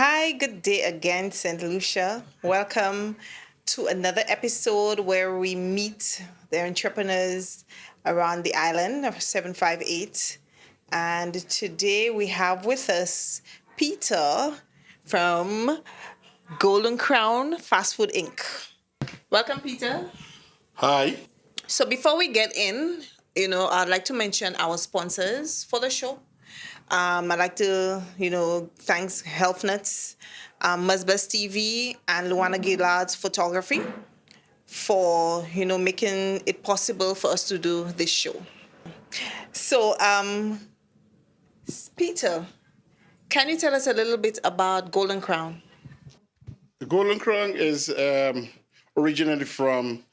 Hi, good day again, St. Lucia. Welcome to another episode where we meet the entrepreneurs around the island of 758. And today we have with us Peter from Golden Crown Fast Food Inc. Welcome, Peter. Hi. So before we get in, I'd like to mention our sponsors for the show. I'd like to, thanks Health Nuts, MussBuss TV, and Luana Gillard's photography for, making it possible for us to do this show. So, Peter, can you tell us a little bit about Golden Crown? The Golden Crown is originally from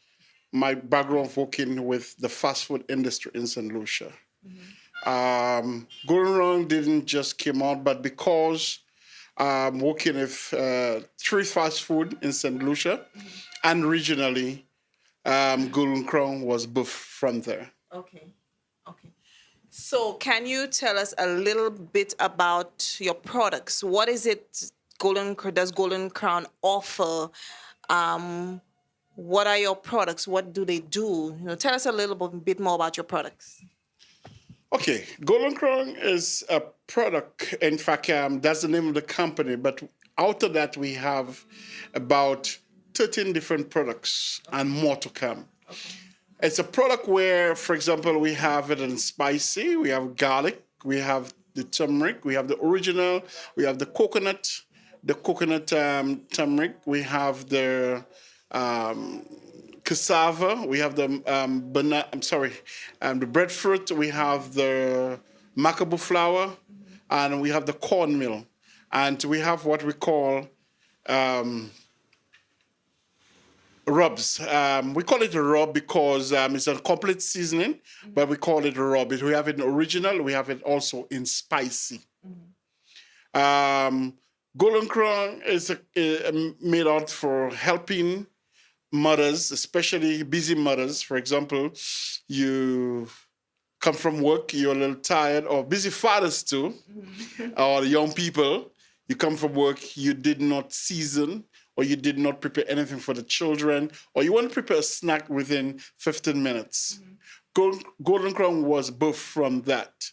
my background of working with the fast food industry in St. Lucia. Golden Crown didn't just come out, but because I'm working with three fast food in St. Lucia and regionally, Golden Crown was birthed from there. Okay. So, can you tell us a little bit about your products? What is it does Golden Crown offer? What are your products? What do they do? Tell us a little bit more about your products. Okay, Golden Crown is a product. In fact, that's the name of the company. But out of that, we have about 13 different products and more to come. Okay. It's a product where, for example, we have it in spicy, we have garlic, we have the turmeric, we have the original, we have the coconut turmeric, we have the cassava, we have the the breadfruit, we have the macabo flour, and we have the cornmeal, and we have what we call rubs. We call it a rub because it's a complete seasoning, but we call it a rub. We have it in original, we have it also in spicy. Golden Crown is made out for helping mothers, especially busy mothers. For example, you come from work, you're a little tired, or busy fathers too, or young people. You come from work, you did not season, or you did not prepare anything for the children, or you want to prepare a snack within 15 minutes. Golden Crown was birthed from that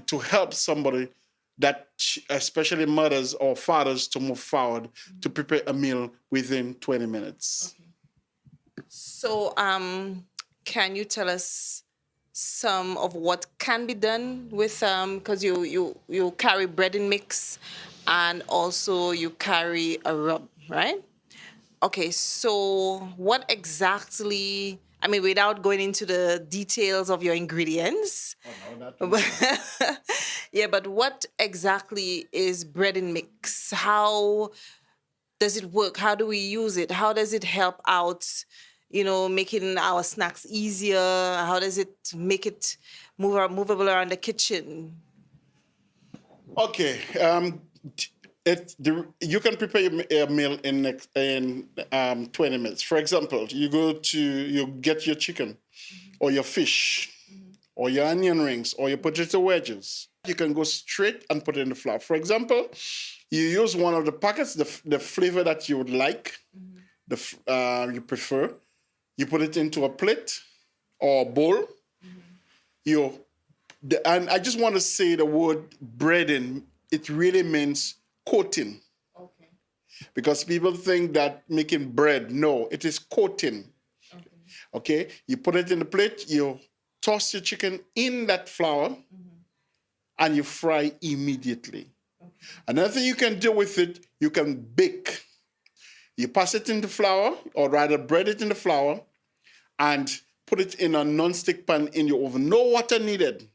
to help somebody that, especially mothers or fathers, to move forward to prepare a meal within 20 minutes. Okay. So, can you tell us some of what can be done with because you carry breading mix and also you carry a rub, right? Okay, so what exactly, I mean, without going into the details of your ingredients, yeah, but what exactly is breading mix? How does it work? How do we use it? How does it help out, making our snacks easier? How does it make it movable around the kitchen? Okay. You can prepare a meal in 20 minutes. For example, you get your chicken or your fish or your onion rings or your potato wedges. You can go straight and put it in the flour. For example, you use one of the packets, the flavor that you would like, you prefer. You put it into a plate or a bowl. And I just want to say the word breading. It really means coating. Okay. Because people think that making bread. No, it is coating. Okay? You put it in the plate, you toss your chicken in that flour, and you fry immediately. Okay. Another thing you can do with it, you can bake. You pass it in the flour, or rather bread it in the flour, and put it in a non-stick pan in your oven. No water needed.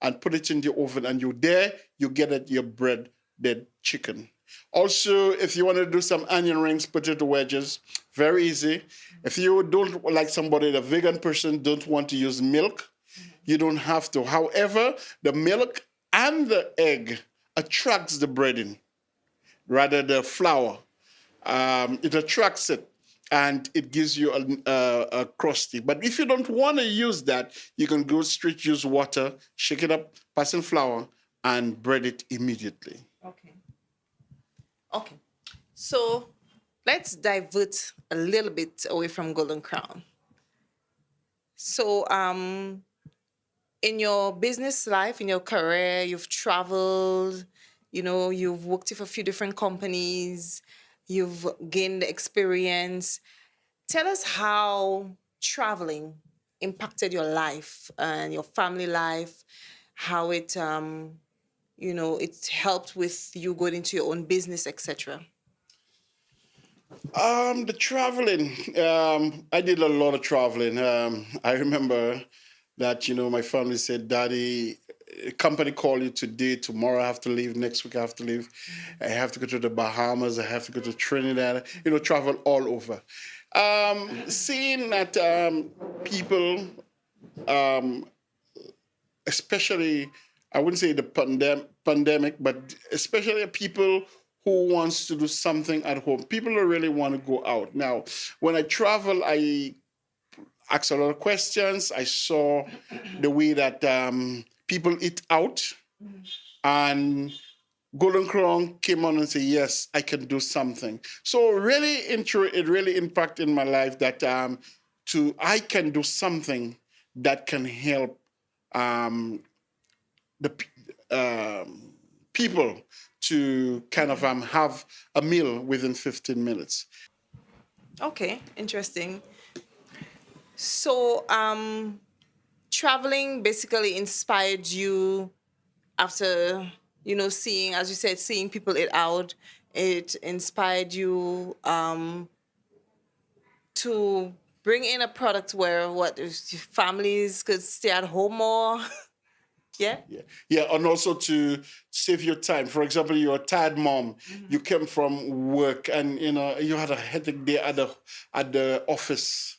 And put it in the oven, and you get your breaded chicken. Also, if you want to do some onion rings, potato wedges, very easy. If you don't like the vegan person, don't want to use milk, you don't have to. However, the milk and the egg attracts the breading, rather the flour. It attracts it, and it gives you a crusty. But if you don't want to use that, you can go straight use water, shake it up, pass in flour, and bread it immediately. Okay. Okay. So let's divert a little bit away from Golden Crown. So, in your business life, in your career, you've traveled, you've worked with a few different companies, you've gained experience. Tell us how traveling impacted your life and your family life, how it helped with you going into your own business, etc. The traveling, I did a lot of traveling. I remember that, my family said, Daddy, a company call you today, tomorrow I have to leave, next week I have to leave. I have to go to the Bahamas, I have to go to Trinidad, travel all over. Seeing that people, um, especially, I wouldn't say the pandemic, but especially people who wants to do something at home. People don't really want to go out. Now, when I travel, I ask a lot of questions. I saw the way that people eat out, and Golden Crown came on and said, yes, I can do something. So really, it really impacted my life that I can do something that can help um, the people to kind of have a meal within 15 minutes. Okay, interesting. So, traveling basically inspired you after, seeing, as you said, seeing people eat out. It inspired you to bring in a product where families could stay at home more. Yeah. Yeah, and also to save your time. For example, you're a tired mom. You came from work, and you had a hectic day at the office.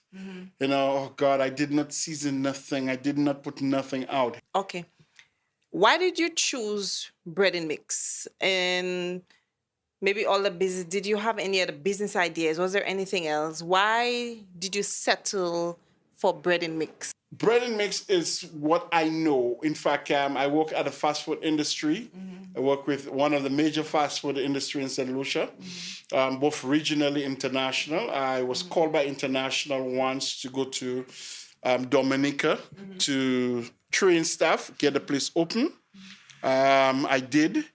Oh God, I did not season nothing. I did not put nothing out. Okay. Why did you choose bread and mix? And maybe all the business, did you have any other business ideas? Was there anything else? Why did you settle for bread and mix? Bread and mix is what I know. In fact, I work at the fast food industry. I work with one of the major fast food industry in St. Lucia, both regionally, international. I was called by international once to go to Dominica to train staff, get the place open. I did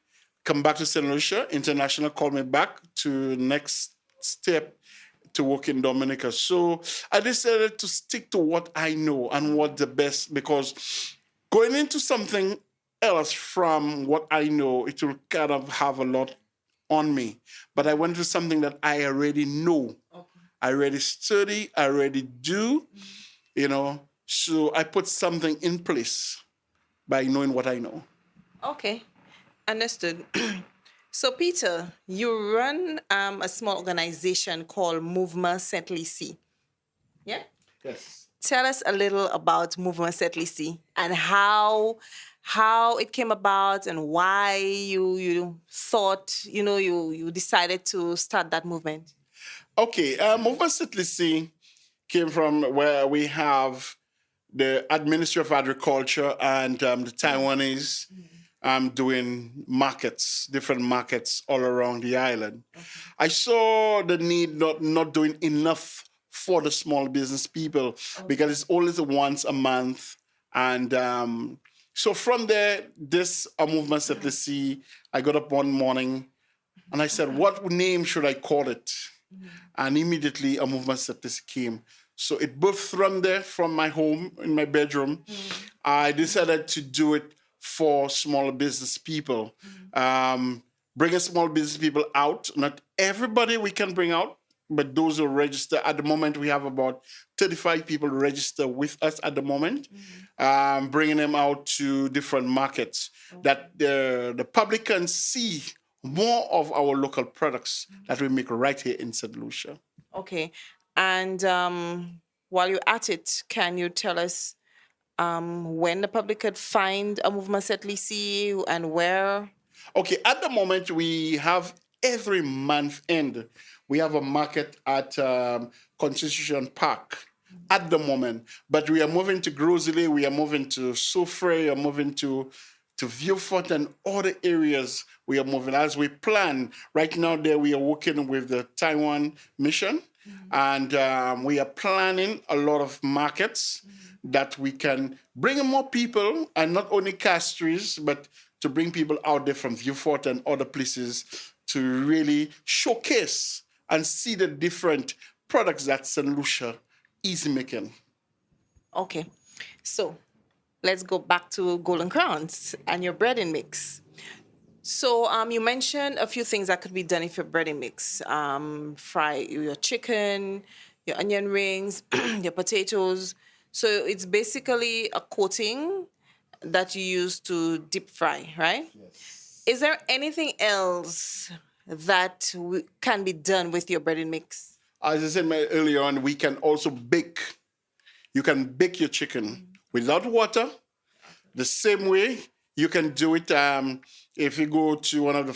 come back to St. Lucia. International called me back to next step to work in Dominica. So I decided to stick to what I know and what the best, because going into something else from what I know, it will kind of have a lot on me. But I went to something that I already know. Okay. I already study, I already do, So I put something in place by knowing what I know. Okay, understood. So, Peter, you run a small organization called MussBuss Tv. Yeah? Yes. Tell us a little about MussBuss Tv and how it came about and why you thought, you decided to start that movement. Okay, MussBuss Tv came from where we have the Ministry of Agriculture and the Taiwanese doing different markets all around the island. Okay. I saw the need not doing enough for the small business people because it's always once a month. And so from there, this MussBuss Tv, I got up one morning and I said, what name should I call it? And immediately MussBuss Tv came. So it birthed from there, from my home, in my bedroom. I decided to do it for small business people. Bringing small business people out. Not everybody we can bring out, but those who register. At the moment, we have about 35 people register with us at the moment. Bringing them out to different markets that the public can see more of our local products that we make right here in St. Lucia. Okay. And while you're at it, can you tell us when the public could find a MussBuss Tv and where? Okay, at the moment, we have every month end, we have a market at Constitution Park at the moment. But we are moving to Grosley, we are moving to Soufre, we are moving to to Viewfort and other areas we are moving. As we plan, right now there we are working with the Taiwan mission, and we are planning a lot of markets that we can bring in more people, and not only castries, but to bring people out there from Viewfort and other places to really showcase and see the different products that St. Lucia is making. Okay. So let's go back to Golden Crowns and your breading mix. So you mentioned a few things that could be done if your breading mix. Fry your chicken, your onion rings, your potatoes. So it's basically a coating that you use to deep fry, right? Is there anything else that can be done with your breading mix? As I said earlier on, we can also bake. You can bake your chicken without water. The same way you can do it if you go to one of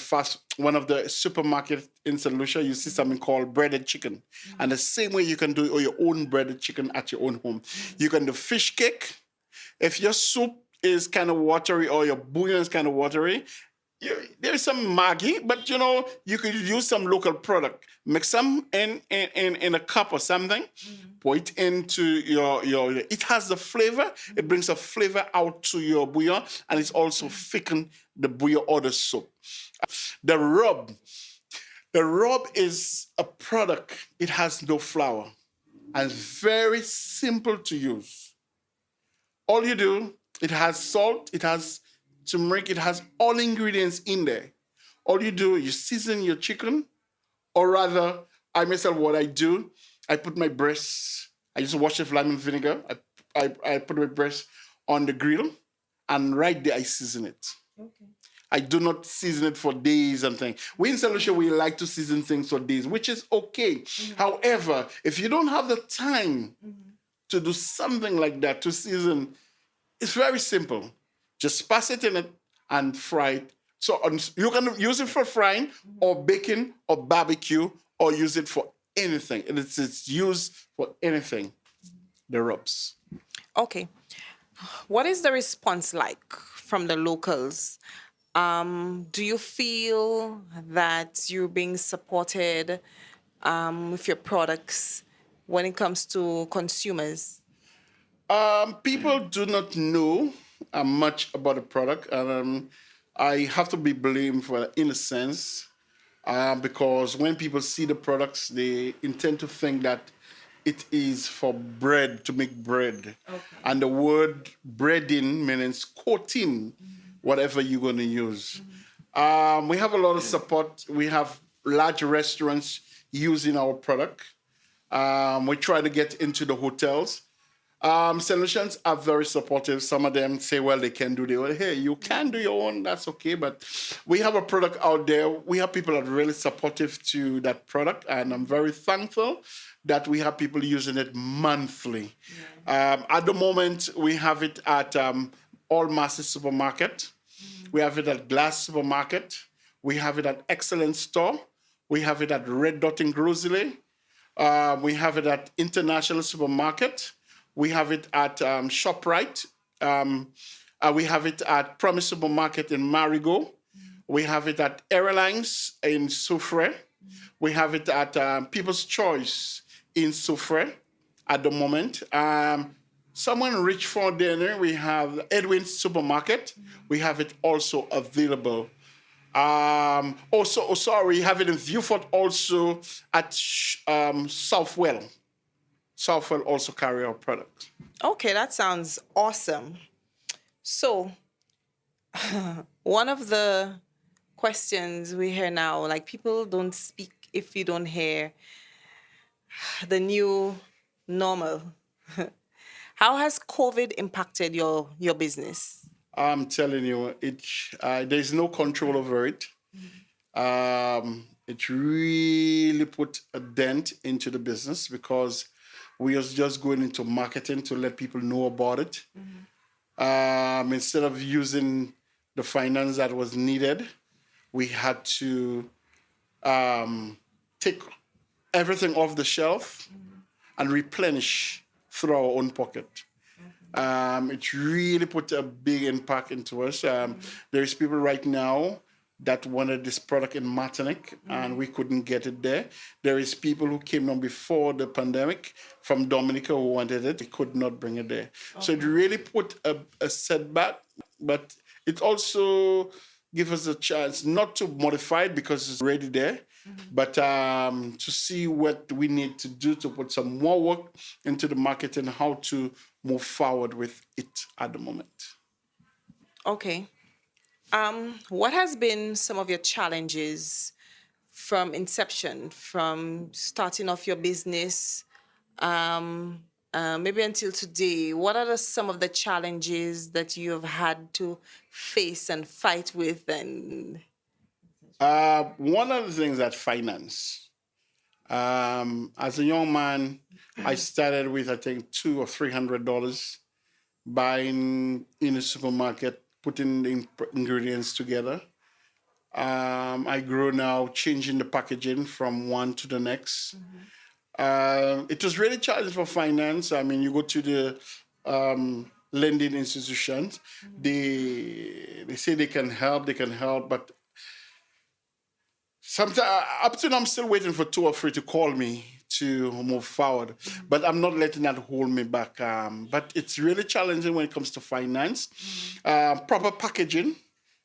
the supermarket in St. Lucia, you see something called breaded chicken. And the same way you can do your own breaded chicken at your own home. You can do fish cake. If your soup is kind of watery or your bouillon is kind of watery, there's some Maggi, but you could use some local product. Mix some in a cup or something. Pour it into your. It has the flavor. It brings a flavor out to your bouillon, and it's also thicken the bouillon or the soup. The rub. The rub is a product. It has no flour, and it's very simple to use. All you do, it has salt. It has turmeric, it has all ingredients in there. All you do, you season your chicken, or rather, I myself, what I do, I put my breast, I just wash it with lemon vinegar, I put my breast on the grill, and right there I season it. Okay. I do not season it for days and things. We in St. Lucia, we like to season things for days, which is okay. Mm-hmm. However, if you don't have the time to do something like that, to season, it's very simple. Just pass it in it and fry it. So you can use it for frying or baking or barbecue or use it for anything. It's used for anything, the rubs. Okay. What is the response like from the locals? Do you feel that you're being supported with your products when it comes to consumers? People do not know much about the product, and I have to be blamed for that in a sense, because when people see the products, they intend to think that it is for bread, to make bread. Okay. And the word breading means coating whatever you're going to use. We have a lot of support. We have large restaurants using our product. We try to get into the hotels. St. Lucians are very supportive. Some of them say, well, they can do their own. Hey, you can do your own, that's okay. But we have a product out there. We have people that are really supportive to that product. And I'm very thankful that we have people using it monthly. Yeah. At the moment, we have it at All Masses Supermarket. We have it at Glass Supermarket. We have it at Excellent Store. We have it at Red Dot in Grosley. We have it at International Supermarket. We have it at ShopRite. We have it at Promise Supermarket in Marigot. We have it at Airlines in Soufrière. We have it at People's Choice in Soufrière at the moment. Somewhere in Richford, there, we have Edwin's Supermarket. We have it also available. We have it in Viewfort also at Southwell. Southwell also carry our product. Okay, that sounds awesome. So, one of the questions we hear now, like people don't speak if you don't hear the new normal. How has COVID impacted your business? I'm telling you, there's no control over it. It really put a dent into the business because we was just going into marketing to let people know about it. Instead of using the finance that was needed, we had to take everything off the shelf and replenish through our own pocket. It really put a big impact into us. There is people right now that wanted this product in Martinique and we couldn't get it there. There is people who came on before the pandemic from Dominica who wanted it. They could not bring it there. So it really put a setback, but it also gives us a chance not to modify it because it's already there, but to see what we need to do to put some more work into the market and how to move forward with it at the moment. Okay. What has been some of your challenges from inception, from starting off your business, maybe until today? What are some of the challenges that you have had to face and fight with? And One of the things that finance. As a young man, I started with I think $200 or $300 buying in a supermarket, putting the ingredients together. I grow now, changing the packaging from one to the next. It was really challenging for finance. I mean, you go to the lending institutions, they say they can help, but sometimes up to now, I'm still waiting for two or three to call me to move forward, but I'm not letting that hold me back. But it's really challenging when it comes to finance, proper packaging.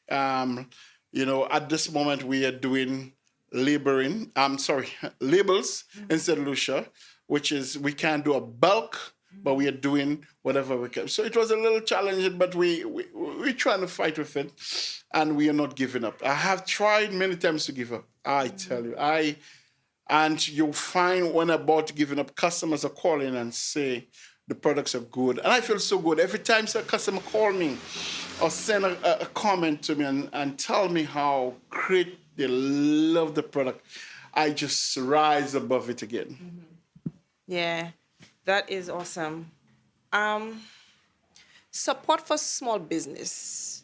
At this moment we are doing labeling. I'm sorry, labels in St. Lucia, which is we can't do a bulk, but we are doing whatever we can. So it was a little challenging, but we're trying to fight with it, and we are not giving up. I have tried many times to give up. I tell you, and you'll find when I'm about giving up, customers are calling and say the products are good, and I feel so good every time a customer call me or send a comment to me and tell me how great they love the product. I just rise above it again. yeah, that is awesome. Um, Support for small business.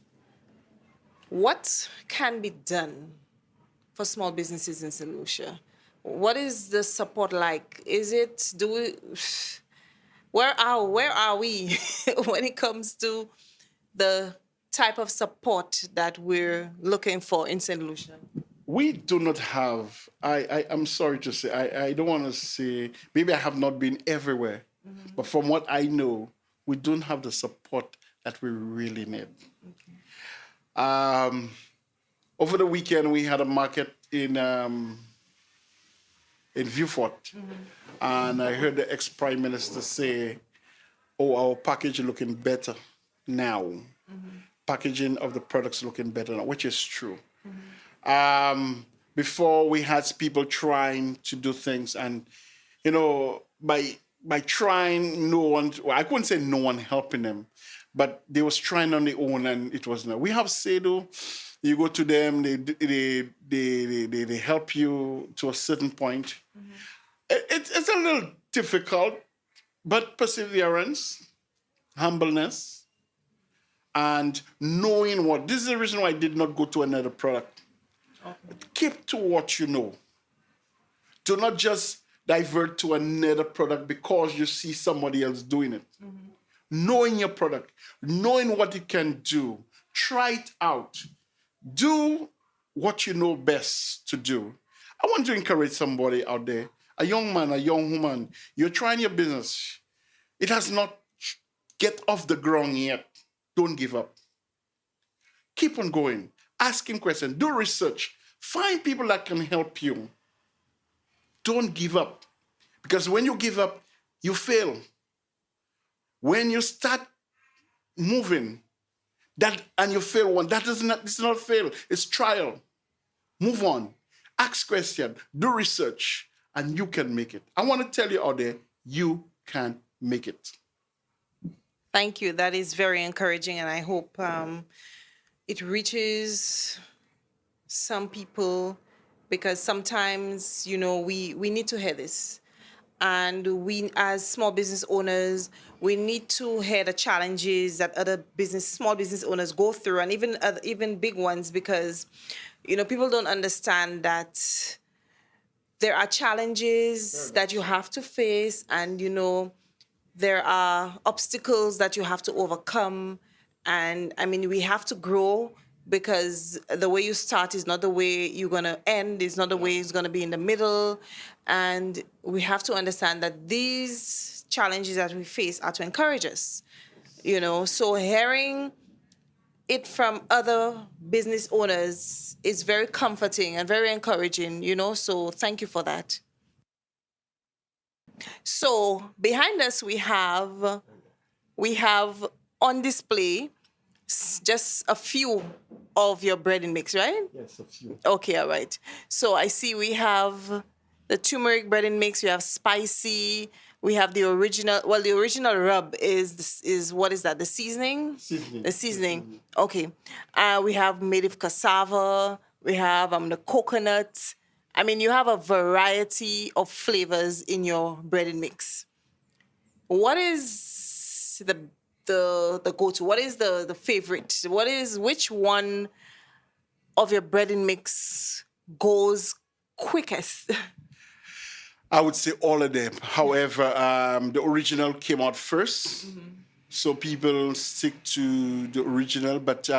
What can be done for small businesses in St. Lucia? What is the support like? Is it do we where are we when it comes to the type of support that we're looking for in St. Lucia? We do not have, I'm sorry to say, I don't want to say, maybe I have not been everywhere, but from what I know, we don't have the support that we really need. Um, Over the weekend, we had a market in Viewfort, and I heard the ex-prime minister say, "Oh, our package looking better now. Packaging of the products looking better now," which is true. Before we had people trying to do things, and by trying, no one. Well, I couldn't say no one helping them, but they was trying on their own, and it was not. We have Sedo. You go to them, they help you to a certain point. It's a little difficult, but perseverance, humbleness, and knowing what. This is the reason why I did not go to another product. Keep to what you know. Do not just divert to another product because you see somebody else doing it. Knowing your product, knowing what it can do, try it out. Do what you know best to do. I want to encourage somebody out there, a young man, a young woman, you're trying your business. It has not get off the ground yet. Don't give up. Keep on going. Asking questions. Do research. Find people that can help you. Don't give up. Because when you give up, you fail. When you start moving, and you fail one, it's not fail, it's trial. Move on. Ask questions. Do research. And you can make it. I want to tell you out there, you can make it. Thank you. That is very encouraging, and I hope it reaches some people, because sometimes we need to hear this, and we as small business owners, we need to hear the challenges that other small business owners go through, and even big ones, because people don't understand that there are challenges that you have to face, and there are obstacles that you have to overcome. And I mean, we have to grow because the way you start is not the way you're going to end, it's not the way it's going to be in the middle. And we have to understand that these challenges that we face are to encourage us, you know. So hearing it from other business owners is very comforting and very encouraging, you know. So thank you for that. So behind us we have on display just a few of your bread and mix, right? Yes, a few. Okay, all right. So I see we have the turmeric bread and mix. We have spicy. We have the original. Well, the original rub is what is that? The seasoning. Seasoning. The seasoning. Okay. We have made of cassava. We have the coconut. I mean, you have a variety of flavors in your bread and mix. What is the go-to? What is the favorite? Which one of your bread and mix goes quickest? I would say all of them. However, the original came out first. So people stick to the original, but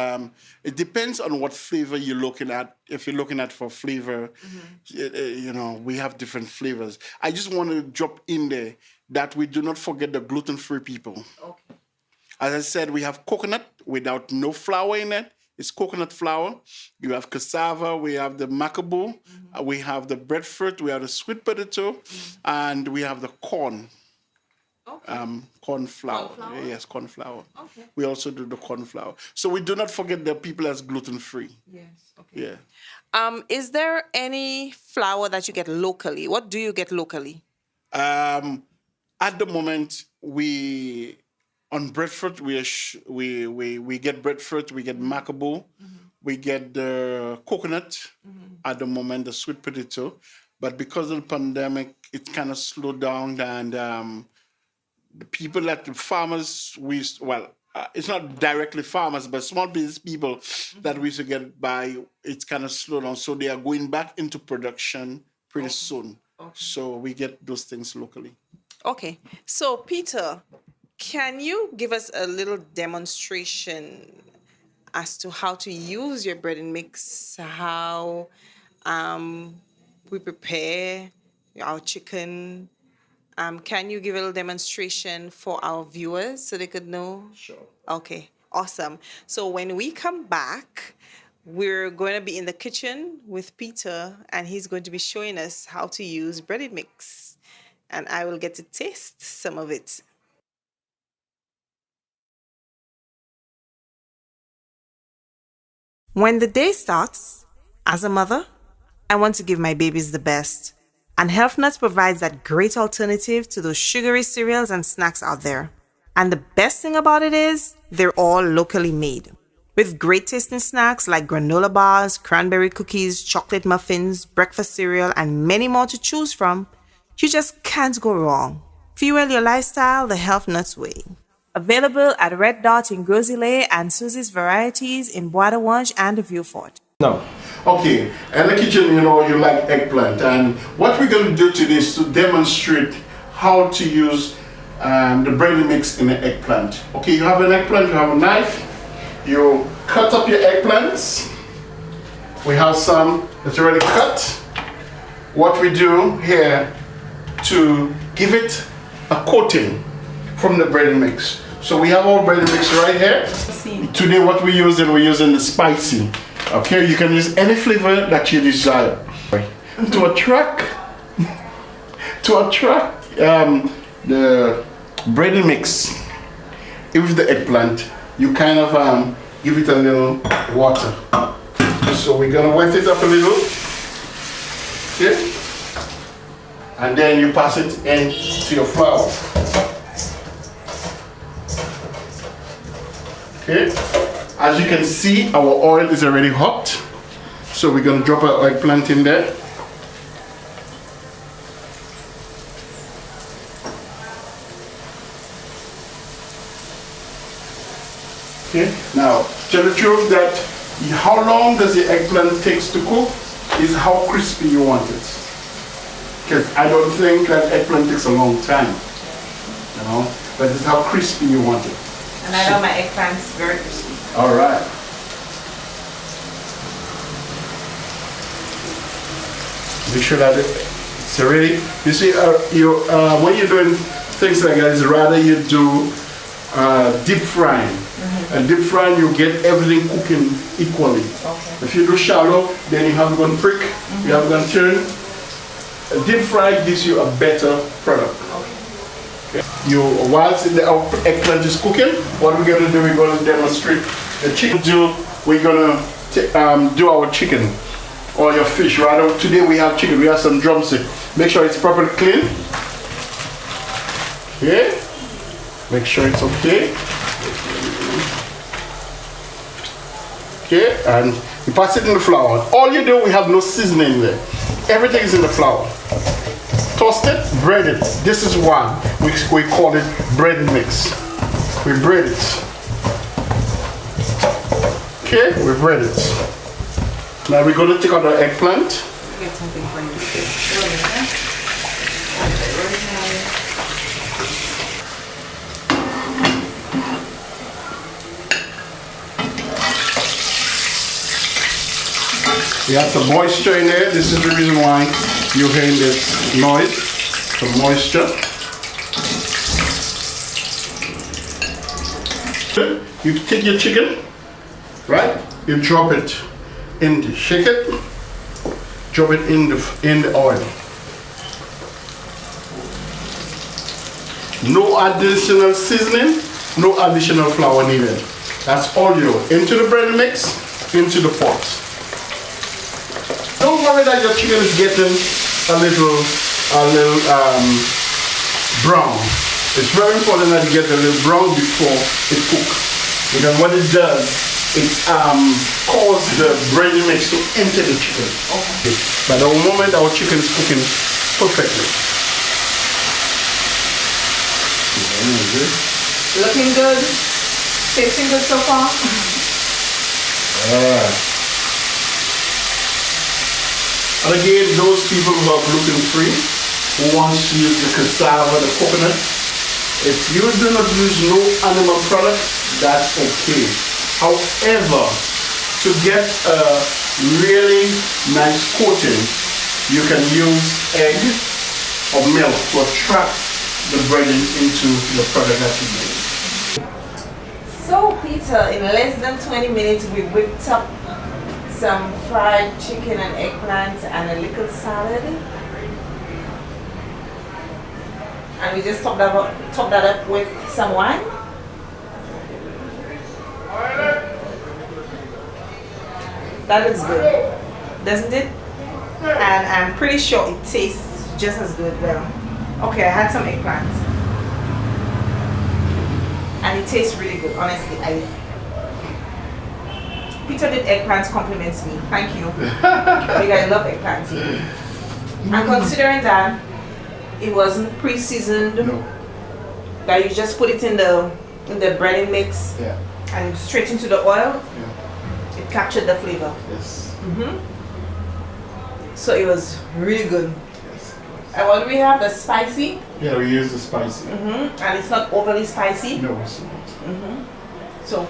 it depends on what flavor you're looking at. If you're looking at for flavor, you know, we have different flavors. I just want to drop in there that we do not forget the gluten-free people. Okay. As I said, we have coconut without no flour in it. It's coconut flour. You have cassava. We have the macaboo. We have the breadfruit. We have the sweet potato, and we have the corn. Okay. Corn flour. Corn flour? Yes, corn flour. Okay. We also do the corn flour. So we do not forget the people as gluten-free. Yes. Okay. Yeah. Is there any flour that you get locally? What do you get locally? At the moment, on breadfruit, we get breadfruit, we get macaboo, we get the coconut. At the moment, the sweet potato, but because of the pandemic, it kind of slowed down, and the people that the farmers it's not directly farmers, but small business people that we used to get by, it's kind of slowed down. So they are going back into production pretty soon. Okay. So we get those things locally. Okay. So Peter, can you give us a little demonstration as to how to use your bread and mix, how we prepare our chicken? Can you give a little demonstration for our viewers so they could know? Sure. Okay, awesome. So when we come back, we're going to be in the kitchen with Peter, and he's going to be showing us how to use breaded mix, and I will get to taste some of it. When the day starts, as a mother, I want to give my babies the best. And Health Nuts provides that great alternative to those sugary cereals and snacks out there. And the best thing about it is, they're all locally made. With great tasting snacks like granola bars, cranberry cookies, chocolate muffins, breakfast cereal, and many more to choose from, you just can't go wrong. Fuel your lifestyle the Health Nuts way. Available at Red Dot in Grosley and Susie's Varieties in Bois de Wange and Vieux-Fort. No. Okay, in the kitchen, you know, you like eggplant, and what we're going to do today is to demonstrate how to use the bread mix in an eggplant. Okay, you have an eggplant, you have a knife, you cut up your eggplants. We have some that's already cut. What we do here to give it a coating from the bread mix. So we have our bread mix right here. Today what we're using the spicy. Okay, you can use any flavor that you desire. To attract the bread mix with the eggplant, you kind of give it a little water. So we're gonna wet it up a little. Okay? And then you pass it into your flour. Okay? As you can see, our oil is already hot. So we're gonna drop our eggplant in there. Okay, now tell the truth that how long does the eggplant takes to cook is how crispy you want it. Because I don't think that eggplant takes a long time. You know, but it's how crispy you want it. And I know my eggplants very crispy. All right. Make sure that it's ready. You see, when you're doing things like that, it's rather you do deep frying. And deep frying, you get everything cooking equally. Okay. If you do shallow, then you have one prick, you have one turn. A deep fry gives you a better product. Okay. Whilst the eggplant is cooking, what we're going to do, we're going to demonstrate the chicken. We're going to do our chicken or your fish. Rather, today we have chicken. We have some drumstick. Make sure it's properly clean. Okay. Make sure it's okay. Okay, and you pass it in the flour. All you do, we have no seasoning there. Everything is in the flour. Toast it, bread it. This is why we call it breaded mix. We bread it. Okay, we bread it. Now we're going to take out the eggplant. Get something for you. We have some moisture in there. This is the reason why you're hearing this noise. Some moisture. You take your chicken, right? You drop it shake it, drop it in the oil. No additional seasoning, no additional flour needed. That's all you do. Into the bread mix, into the pot. Don't worry that your chicken is getting a little brown. It's very important that you get a little brown before it cooks. Because what it does, it causes the bread mix to enter the chicken. Okay. But the moment our chicken is cooking perfectly. Looking good. Tasting good so far. And again, those people who are gluten-free, who want to use the cassava, the coconut, if you do not use no animal product, that's okay. However, to get a really nice coating, you can use egg or milk to attract the breading into the product that you make. So Peter, in less than 20 minutes we whipped up some fried chicken and eggplant and a little salad. And we just top that up with some wine. That looks good, doesn't it? And I'm pretty sure it tastes just as good. Well, okay, I had some eggplant. And it tastes really good, honestly. Peter did eggplants compliments me. Thank you. Because I love eggplants. And considering that it wasn't pre-seasoned, No. that you just put it in the breading mix, Yeah. and straight into the oil, Yeah. it captured the flavor. Yes. So it was really good. Yes. And what do we have? The spicy, Yeah, we use the spicy. and it's not overly spicy. No, it's not. So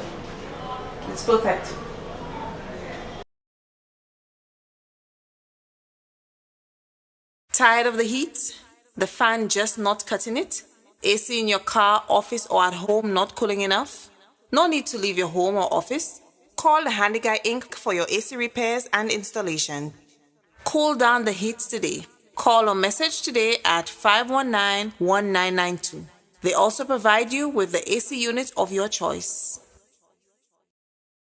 it's perfect. Tired of the heat? The fan just not cutting it? AC in your car, office, or at home not cooling enough? No need to leave your home or office. Call the Handy Guy Inc. for your AC repairs and installation. Cool down the heat today. Call or message today at 519-1992. They also provide you with the AC unit of your choice.